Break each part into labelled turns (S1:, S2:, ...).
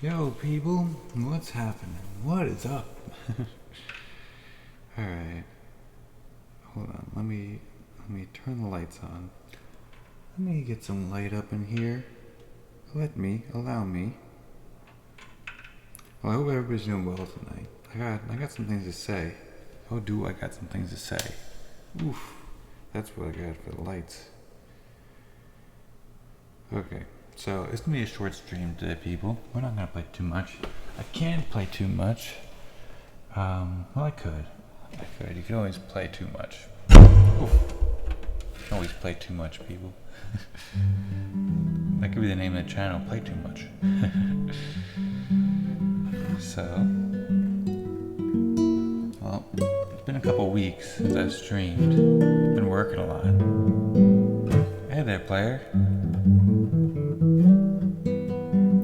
S1: Yo, people, what's happening? What is up? Alright, hold on, let me turn the lights on. Let me get some light up in here. Allow me. Well, I hope everybody's doing well tonight. I got some things to say. Oh, do I got some things to say? Oof, that's what I got for the lights. Okay. So, it's going to be a short stream today, people. We're not going to play too much. I can't play too much. Well, I could. You can always play too much. Oof. You can always play too much, people. That could be the name of the channel, Play Too Much. So, well, it's been a couple weeks since I've streamed. Been working a lot. Hey there, player.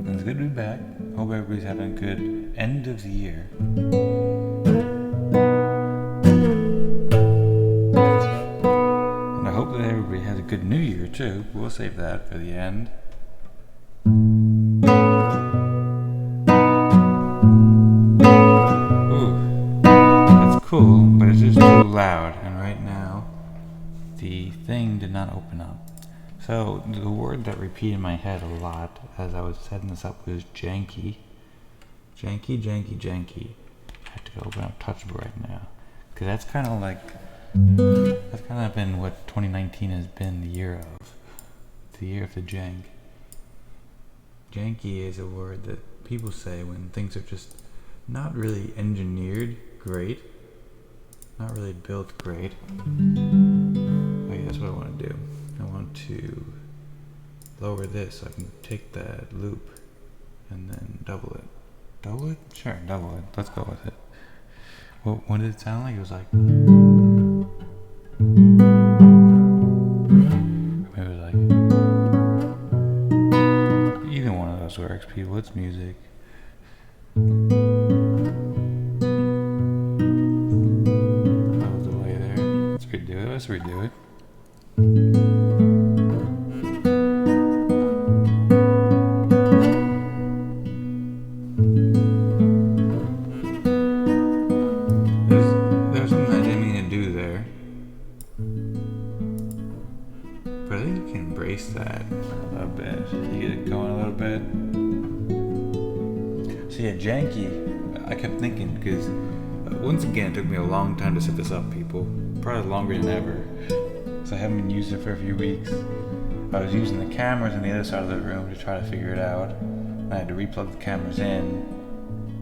S1: It's good to be back. Hope everybody's having a good end of the year. And I hope that everybody has a good new year too. We'll save that for the end. Ooh, that's cool, but it's just too loud. And right now, the thing did not open up. So, the word that repeated in my head a lot as I was setting this up was janky. Janky. I have to go open up Touchable right now. Because that's kind of been what 2019 has been the year of. The year of the jank. Janky is a word that people say when things are just not really engineered great. Not really built great. Okay, that's what I want to do. I want to lower this so I can take that loop and then double it. Double it? Sure, double it. Let's go with it. Well, what did it sound like? It was like... Maybe it was like... Either one of those works, people. It's music. That was the way there. Let's redo it. There's something I didn't mean to do there. But I think you can embrace that a little bit. You get it going a little bit. So yeah, janky, I kept thinking, because once again, it took me a long time to set this up, people. Probably longer than ever. So I haven't been using it for a few weeks. I was using the cameras on the other side of the room to try to figure it out. I had to replug the cameras in.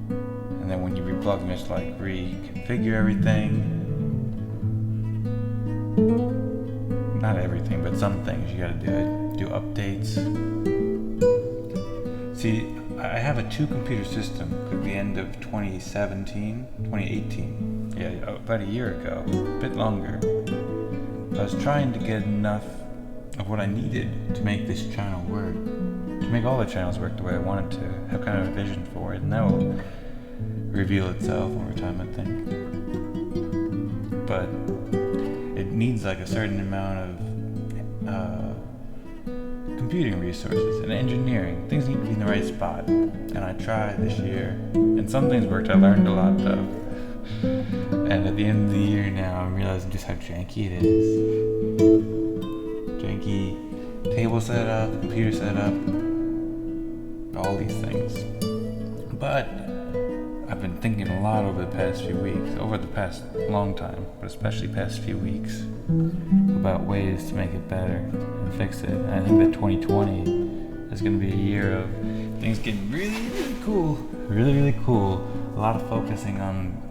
S1: And then when you replug them, it's like reconfigure everything. Not everything, but some things you gotta do it. Do updates. See, I have a 2-computer system at the end of 2018. Yeah, about a year ago, a bit longer. I was trying to get enough of what I needed to make this channel work. To make all the channels work the way I wanted to. Have kind of a vision for it, and that will reveal itself over time, I think. But it needs like a certain amount of computing resources and engineering. Things need to be in the right spot. And I tried this year, and some things worked. I learned a lot though. And at the end of the year now, I'm realizing just how janky it is. Janky table setup, computer setup, all these things. But I've been thinking a lot over the past few weeks, over the past long time, but especially past few weeks, about ways to make it better and fix it. And I think that 2020 is going to be a year of things getting really, really cool. Really, really cool. A lot of focusing on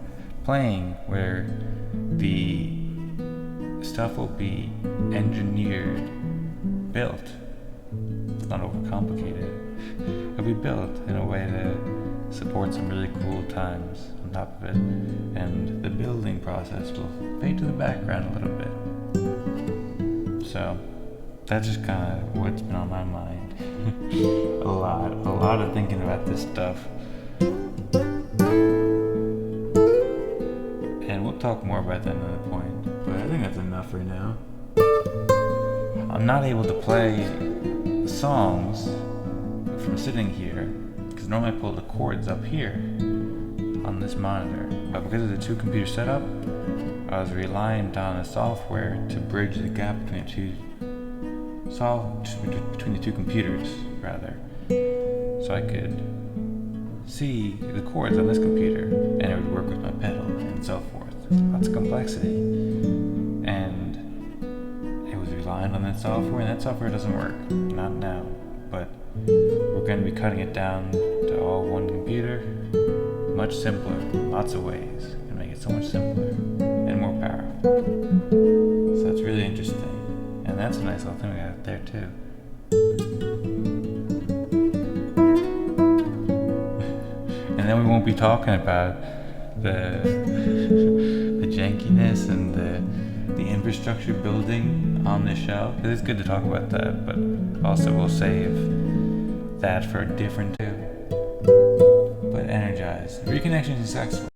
S1: playing where the stuff will be engineered, built. It's not overcomplicated. It'll be built in a way that support some really cool times on top of it, and the building process will fade to the background a little bit. So that's just kind of what's been on my mind. a lot of thinking about this stuff, and we'll talk more about that another point, but I think that's enough for now. I'm not able to play songs from sitting here because normally I pull the cords up here on this monitor, but because of the two computer setup, I was reliant on the software to bridge the gap between the two computers, rather, so I could see the chords on this computer, and it would work with my pedal and so forth. Lots of complexity, and it was relying on that software, and that software doesn't work, not now, but we're going to be cutting it down to all one computer, much simpler, lots of ways, and make it so much simpler and more powerful. So that's really interesting, and that's a nice little thing we got there too. And then we won't be talking about the jankiness and the infrastructure building on this show, because it's good to talk about that, but also we'll save that for a different too. But energized. Reconnection is successful.